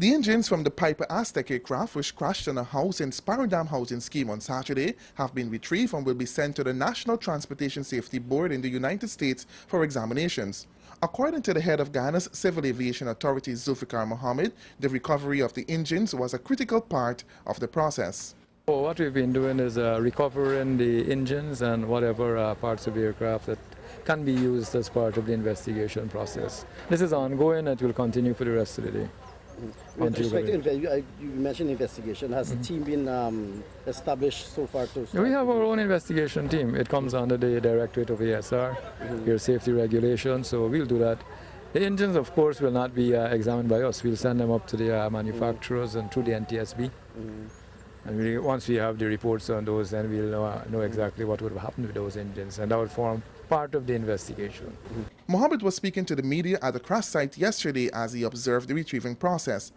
The engines from the Piper Aztec aircraft, which crashed on a house in Sparrow Dam housing scheme on Saturday, have been retrieved and will be sent to the National Transportation Safety Board in the United States for examinations. According to the head of Ghana's Civil Aviation Authority, Zulfikar Mohammed, the recovery of the engines was a critical part of the process. Well, what we've been doing is recovering the engines and whatever parts of the aircraft that can be used as part of the investigation process. This is ongoing and it will continue for the rest of the day. With respect to you mentioned investigation. Has the team been established so far? We have our own investigation team. It comes under the Directorate of ASR, Air Safety Regulation, so we'll do that. The engines, of course, will not be examined by us. We'll send them up to the manufacturers and through the NTSB. And once we have the reports on those, then we'll know exactly what would have happened with those engines, and that would form part of the investigation. Mohammed was speaking to the media at the crash site yesterday as he observed the retrieving process.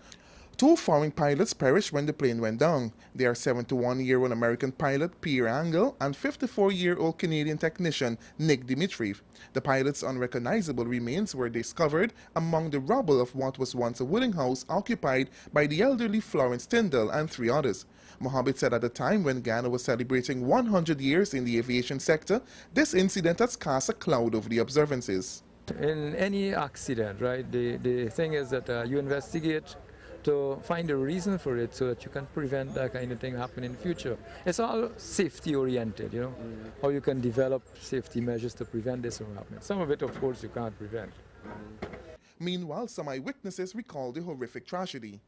2 foreign pilots perished when the plane went down. They are 71-year-old American pilot Pierre Angle and 54-year-old Canadian technician Nick Dimitriev. The pilots' unrecognizable remains were discovered among the rubble of what was once a wooden house occupied by the elderly Florence Tyndall and 3 others. Mohammed said at the time when Ghana was celebrating 100 years in the aviation sector, this incident has cast a cloud over the observances. In any accident, right, the thing is that you investigate to find a reason for it so that you can prevent that kind of thing happening in the future. It's all safety oriented, you know, how you can develop safety measures to prevent this from happening. Some of it, of course, you can't prevent. Meanwhile, some eyewitnesses recalled the horrific tragedy.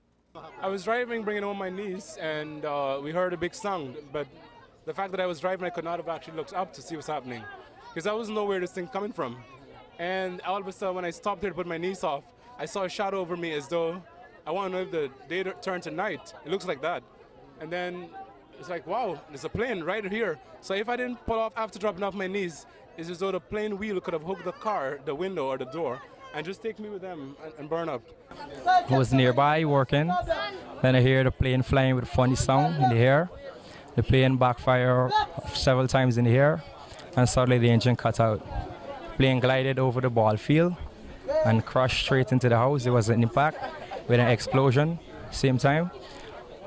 I was driving, bringing home my niece, and we heard a big sound, but the fact that I was driving, I could not have actually looked up to see what's happening, because I wasn't know where this thing coming from. And all of a sudden, when I stopped here to put my niece off, I saw a shadow over me as though I want to know if the day turned to night. It looks like that. And then it's like, wow, there's a plane right here. So if I didn't pull off after dropping off my niece, it's as though the plane wheel could have hooked the car, the window or the door, and just take me with them and burn up. I was nearby working. Then I hear the plane flying with a funny sound in the air. The plane backfired several times in the air, and suddenly the engine cut out. The plane glided over the ball field and crashed straight into the house. There was an impact with an explosion same time.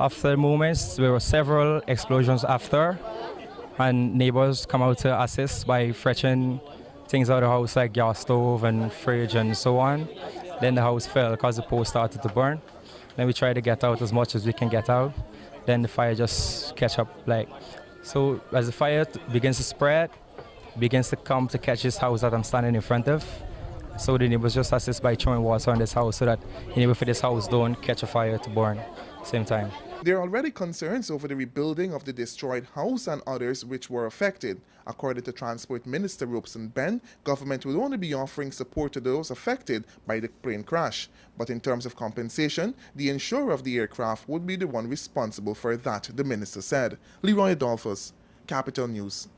After moments, there were several explosions after, and neighbors come out to assist by fetching things out of the house like gas stove and fridge and so on. Then the house fell because the post started to burn. Then we tried to get out as much as we can get out. Then the fire just catch up. So as the fire begins to spread, begins to come to catch this house that I'm standing in front of. So the neighbors just assist by throwing water on this house so that the neighbor for this house don't catch a fire to burn same time. There are already concerns over the rebuilding of the destroyed house and others which were affected. According to Transport Minister Robeson Ben, government will only be offering support to those affected by the plane crash. But in terms of compensation, the insurer of the aircraft would be the one responsible for that, the minister said. Leroy Adolphus, Capital News.